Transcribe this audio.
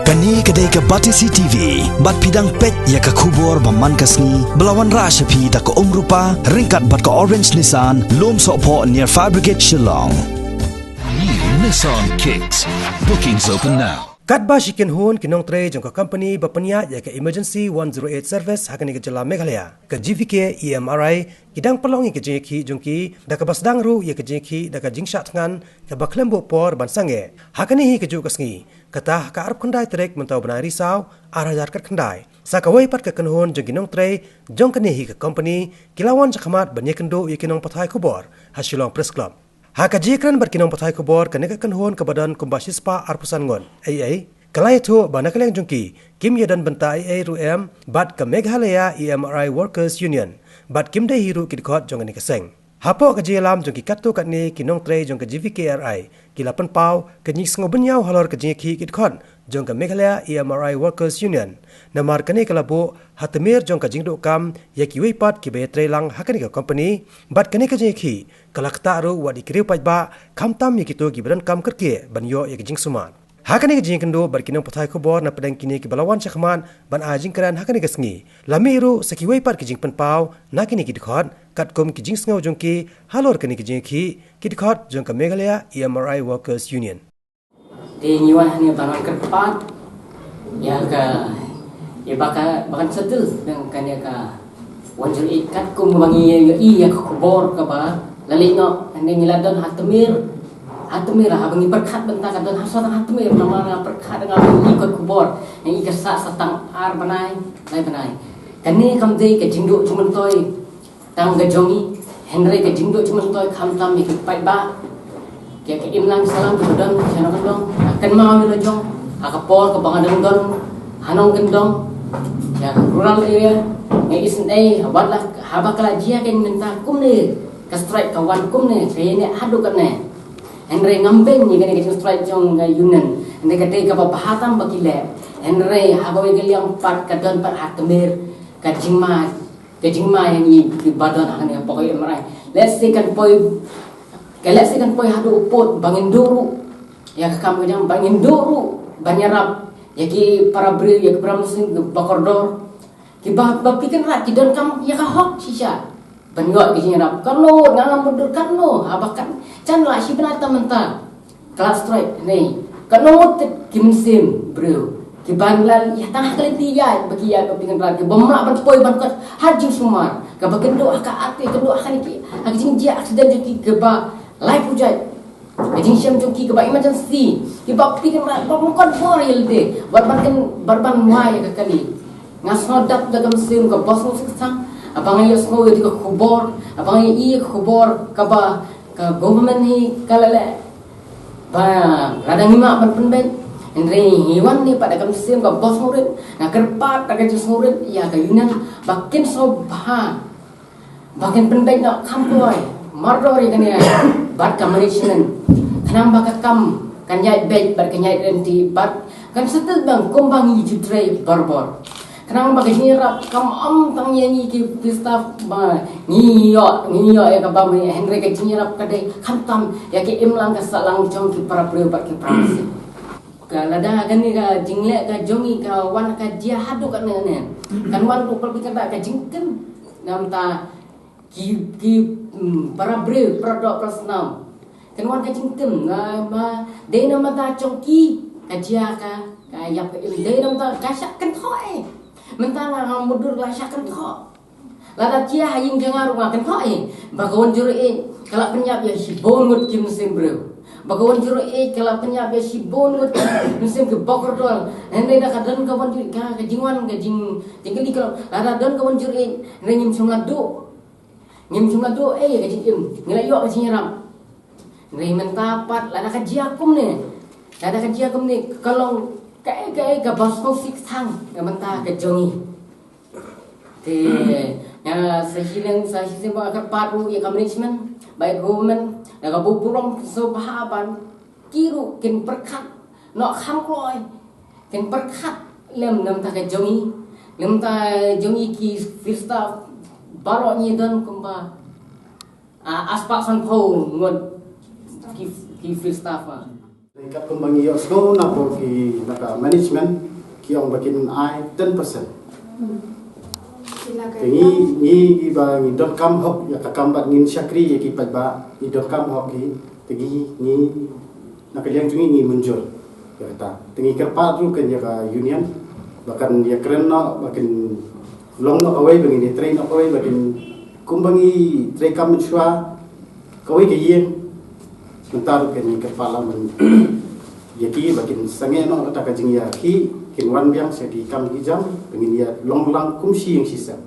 Kani kedai ke Batisi TV, bat pidang pet ya ke kubur baman kasni, belawan rashapi da ke rupa, ringkat bat ke Orange Nissan, lom sokpo near Fire Brigade Shillong. New Nissan Kicks. Bookings open now. Katba shikin hun kinong tre jong ka company bapanya ya ke emergency 108 service hakani ke jela Meghalaya ke GVK EMRI kidang pelongi ke jengki jongki da ke basdang ru ya ke jengki da ke jingsha tangan ke baklembo por bansange hakani hi ke ju kasngi kata ka arab khandai trek mentau banai risau arajar kat khandai sakawai pat ke kenhun jong kinong tre jong kani hi ke company kilawan chakhamat banyekendo ya kinong pathai kubor hasilong press club Haka jikran berkinong patai kubor kaneka kanhon ke badan kumbasispa arpusan ngon. AA, kalai tu banakaleng jungki, Kim Yadan benta AA ruem, bat ke Meghalaya EMRI Workers Union, bat Kim Dei Hiru kidkot jongani keseng. Hapo ke jelam jungki katu katni kinong tre jong ke GVKRI, kilapan pau ke nyik sengobenyau halor ke jengki kidkot jong ke Meghalaya EMRI Workers Union. Namar kani kalabu hatemir jong ke jingduk kam ya kiwei pat ki be tre lang hakani ke company, bat kani ke jengki kalak taru wadi kiriu pajba kamtam yakitu gibran kam kerke banyo yak jing suman hakani jing kendo berkinang pathai kubor na pedang kini ki balawan chakman ban ajing karan hakani gasngi lamiru sakiwai par ki jing penpau nakini ki dikhot katkom ki jing sngaw jongki halor kani ki jing ki dikhot jong ka Meghalaya EMRI Workers Union di nyiwan ni banan kerpat ya ka ya bakan setul dengan kan ya ka wanjur ikat kum bangi ya kubor ka ba Lalit no, ini ngiladon hatemir abangi berkat bentar kadon hasatan hatemir nama berkat dengan ikut kubur yang ikat satang ar banai kani kamdei ke jingduk cuman toy tang gajongi Henry ke jingduk cuman toy kam tam ikut pai ba ke imlang salam ke badan chano kendong akan mau lo jong akapor ke bangadan don hanong kendong ya rural area yang isn wadlah habakala jia kan minta kumne ka strike kawan kum ne kaya ne hadu kan ne Henry ngambeng ni kene ke strike jong yunan ne ka te ka bahatam bakile Henry habawe gel yang pat ka don pat hatmir ka jingma yang di badan akan yang pokoi emrai let's say kan poi hadu upot bangin duru ya ka kam jang bangin duru banyarap ya ki para bri ya para muslim bakordor ki ba pikan rat ki don kam ya ka hok sisa Penggok di sini rap, karno ngangam mundur karno, abakan, canlah si benar teman-teman, kelas strike ni, karno kimsim bro, kibanlal ya tengah kali tiga, bagi ya kepingan lagi, bemak berpoi bangkat haji semua, kebagian doa ke ati, kedua kali ki, agak dia aksiden joki keba live hujat, agak siam joki keba emergency, keba pikir lagi, bukan boril deh, barban muai kekali, ngasnodak dalam sim ke bos musik sang. Abang ayah semua itu kubur, abang ayah kubur kaba ke government ni kalale, bah radang lima berpenben, ini hewan ni pada kami sim ke bos murid, nak kerpat tak kerja murid, ya ke yunan, bakin sobha, bakin penben nak kampoi, mardori kan ya, bad combination, kenapa kakam kan jahit bed, bad kan jahit renti, bad kan setel bang kumbang hijau tray barbor. Kenapa bagi ni rap kam tang nyanyi ki staff ba ngiyok ya ka ba Henry ke nyanyi rap kadai khantam ya ki imlang ka salang jong ki para priyo ba ki pramsi kalada kan ni ka jingle ka jongi ka wan ka dia hadu kan ne kan wan ko pikir ka jingkem nam ta ki para priyo para dok prasnam kan wan ka jingkem na ba de nam ta chongki ka dia ka yap ka de nam ta ka sak kan thoi mentala ngam mudur la syakan kok lada cia haying jangar ngaken kok bagawan juru kala penyap ya si bongut kim musim bro bagawan juru kala penyap ya si bongut musim ke bokor dol ende dak kadan kawan juru ka jingwan ka jing tinggali kalau lada don kawan juru ngim sungadu ka jing ngilai yo ka jingram ngai mentapat lada ka jiakum ne kalau cái bos musik sang yang mentah ke jongi te ya sahiling ba kerpatu ya management by government ya ka bupurong so bahaban kiru kin perkat no kham kloi kin perkat lem nam ta ke jongi ki firsta baro ni don kumba aspak san po ngon ki firsta fa Kat kembang iyo snow na po ki naka management ki ang bakin ay 10%. Ni iba ni .com hop ya kakambat ngin syakri ya ki pagba ni .com hop ki tegi ni nakaliang jungi ni muncul ya kata tengi kerpa tu kan ya ka union bahkan ya keren no bahkan long no away begini train no away bahkan kumbangi train kam chua kawai ke yen sebentar kan ni kepala men ya ki bahkan sange no ta ka jing ya ki kin wan biang se ki kam ki jam begini ya long lang kumsi yang sisa